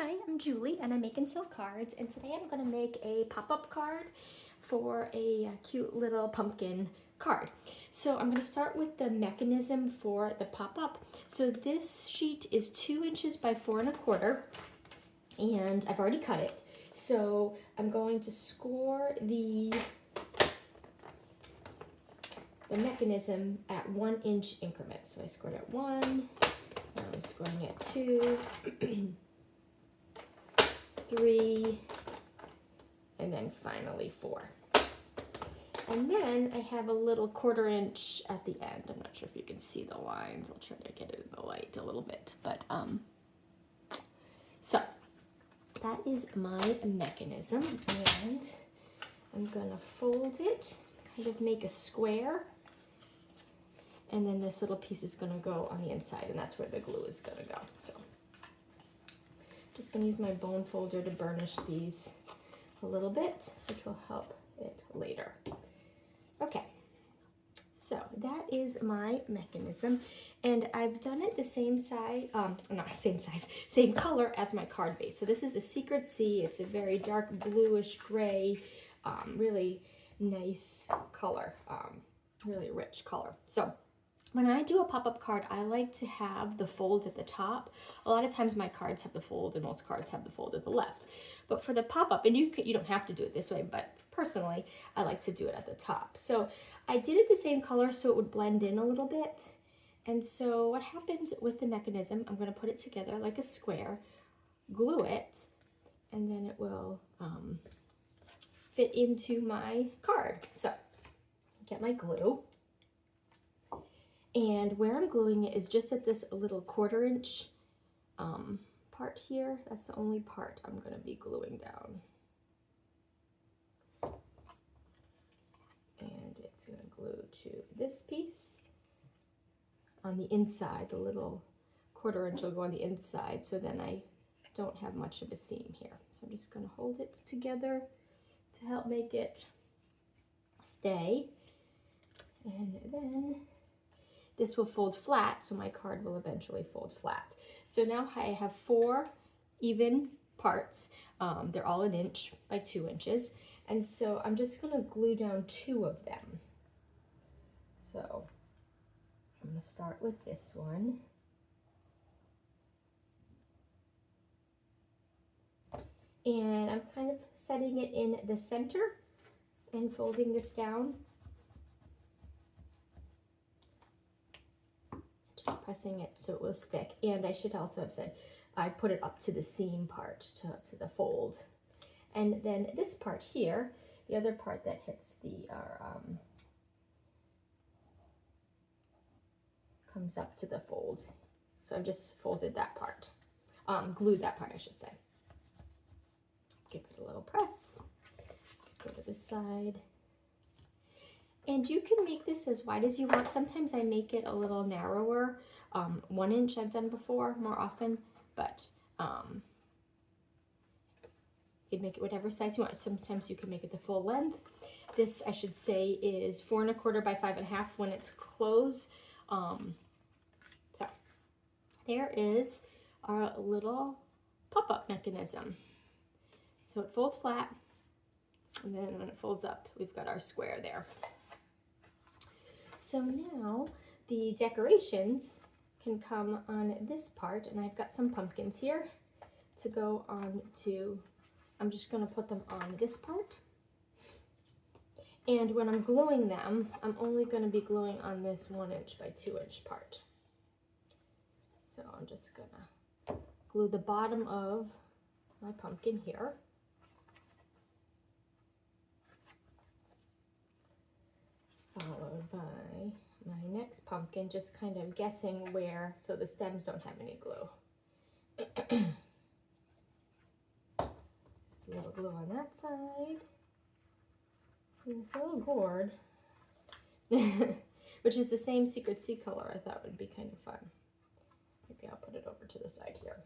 Hi, I'm Julie and I make and sell cards, and today I'm going to make a pop-up card for a cute little pumpkin card. So I'm going to start with the mechanism for the pop-up. So this sheet is 2 inches by 4 1/4 and I've already cut it. So I'm going to score the mechanism at 1 inch increments. So I scored at 1, now I'm scoring at 2, 3, and then finally 4. And then I have a little 1/4 inch at the end. I'm not sure if you can see the lines. I'll try to get it in the light a little bit. But so that is my mechanism, and I'm gonna fold it, kind of make a square, and then this little piece is gonna go on the inside, and that's where the glue is gonna go. So just gonna use my bone folder to burnish these a little bit, which will help it later. Okay, so that is my mechanism, and I've done it the same size, not same size, same color as my card base. So this is a Secret Sea. It's a very dark bluish gray, really nice color, really rich color. So when I do a pop-up card, I like to have the fold at the top. A lot of times my cards have the fold, and most cards have the fold at the left. But for the pop-up, and you don't have to do it this way, but personally, I like to do it at the top. So I did it the same color so it would blend in a little bit. And so what happens with the mechanism, I'm going to put it together like a square, glue it, and then it will fit into my card. So get my glue. And where I'm gluing it is just at this little 1/4 inch part here. That's the only part I'm going to be gluing down. And it's going to glue to this piece on the inside. The little 1/4 inch will go on the inside, so then I don't have much of a seam here. So I'm just going to hold it together to help make it stay. And then this will fold flat, so my card will eventually fold flat. So now I have 4 even parts. They're all 1 inch by 2 inches. And so I'm just gonna glue down 2 of them. So I'm gonna start with this one. And I'm kind of setting it in the center and folding this down. Pressing it so it will stick. And I should also have said I put it up to the seam part, to the fold. And then this part here, the other part that hits the comes up to the fold. So I've just folded that part, glued that part, I should say. Give it a little press. Go to this side. And you can make this as wide as you want. Sometimes I make it a little narrower. 1 inch I've done before more often, but you can make it whatever size you want. Sometimes you can make it the full length. This, I should say, is 4 1/4 by 5 1/2 when it's closed. So there is our little pop-up mechanism. So it folds flat, and then when it folds up, we've got our square there. So now the decorations can come on this part, and I've got some pumpkins here to go on to, I'm just going to put them on this part. And when I'm gluing them, I'm only going to be gluing on this 1 inch by 2 inch part. So I'm just going to glue the bottom of my pumpkin here. Followed by my next pumpkin, just kind of guessing where, so the stems don't have any glue. Just a little glue on that side. And this little gourd, which is the same Secret Sea color, I thought would be kind of fun. Maybe I'll put it over to the side here.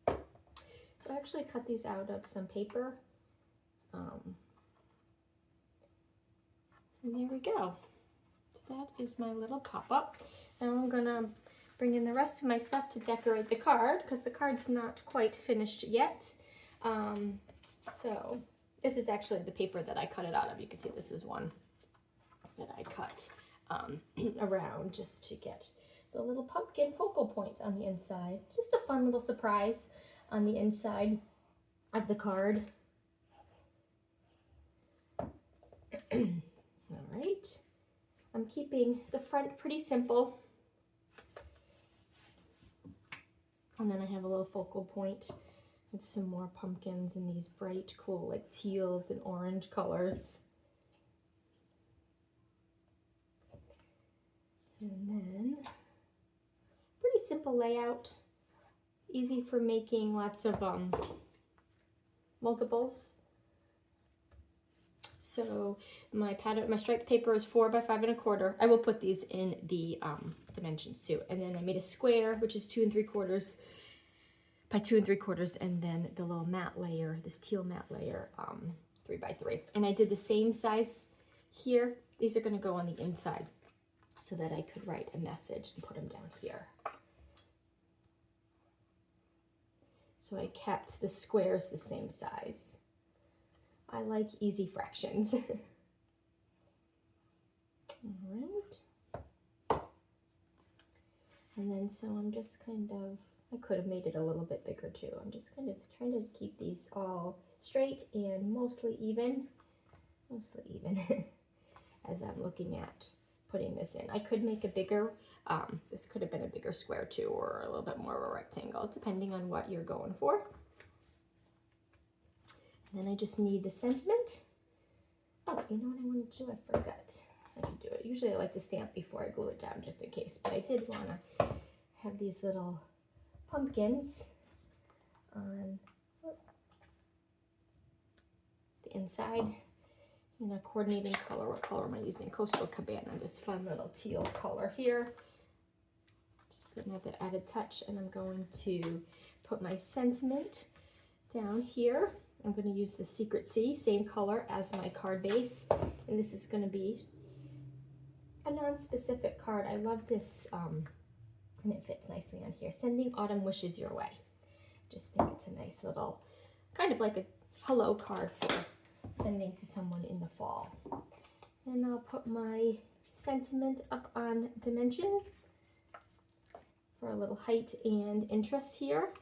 So I actually cut these out of some paper. And there we go. So that is my little pop-up. Now I'm gonna bring in the rest of my stuff to decorate the card because the card's not quite finished yet. So this is actually the paper that I cut it out of. You can see this is one that I cut around just to get the little pumpkin focal point on the inside. Just a fun little surprise on the inside of the card. All right, I'm keeping the front pretty simple. And then I have a little focal point. I have some more pumpkins in these bright, cool, like teals and orange colors. And then, pretty simple layout. Easy for making lots of multiples. So my pattern, my striped paper is 4 by 5 1/4. I will put these in the dimensions too. And then I made a square, which is 2 3/4 by 2 3/4, and then the little matte layer, this teal matte layer, 3 by 3. And I did the same size here. These are going to go on the inside so that I could write a message and put them down here. So I kept the squares the same size. I like easy fractions. All right. And then so I'm just kind of, I could have made it a little bit bigger too. I'm just kind of trying to keep these all straight and mostly even as I'm looking at putting this in. I could make a bigger, this could have been a bigger square too, or a little bit more of a rectangle, depending on what you're going for. And then I just need the sentiment. Oh, you know what I wanted to do? I forgot. I can do it. Usually I like to stamp before I glue it down just in case, but I did want to have these little pumpkins on the inside in a coordinating color. What color am I using? Coastal Cabana, this fun little teal color here. Just another added touch, and I'm going to put my sentiment down here. I'm going to use the Secret Sea, same color as my card base, and this is going to be a non-specific card. I love this, and it fits nicely on here. Sending autumn wishes your way. Just think it's a nice little, kind of like a hello card for sending to someone in the fall. And I'll put my sentiment up on dimension for a little height and interest here.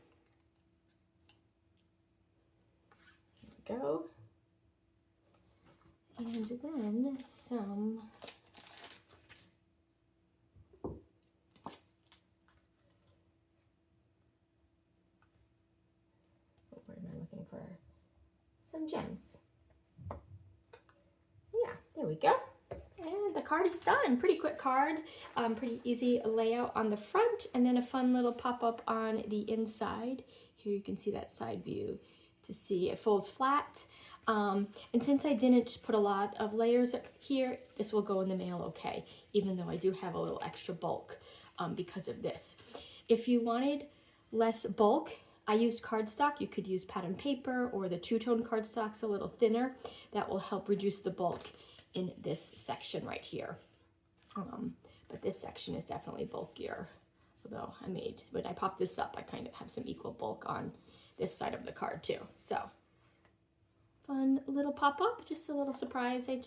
Go. And then some what am I looking for? Some gems. Yeah, there we go. And the card is done. Pretty quick card, pretty easy layout on the front, and then a fun little pop-up on the inside. Here you can see that side view to see it folds flat. And since I didn't put a lot of layers here, this will go in the mail okay, even though I do have a little extra bulk because of this. If you wanted less bulk, I used cardstock. You could use pattern paper, or the two-tone cardstock's a little thinner. That will help reduce the bulk in this section right here. But this section is definitely bulkier. Although when I pop this up, I kind of have some equal bulk on this side of the card too. So fun little pop-up, just a little surprise. I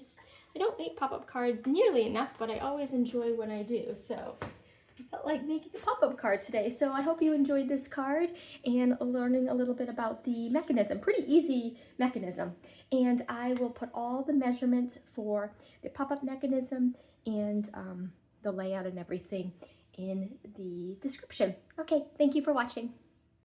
don't make pop-up cards nearly enough, but I always enjoy when I do. So I felt like making a pop-up card today. So I hope you enjoyed this card and learning a little bit about the mechanism. Pretty easy mechanism. And I will put all the measurements for the pop-up mechanism and the layout and everything in the description. Okay, thank you for watching.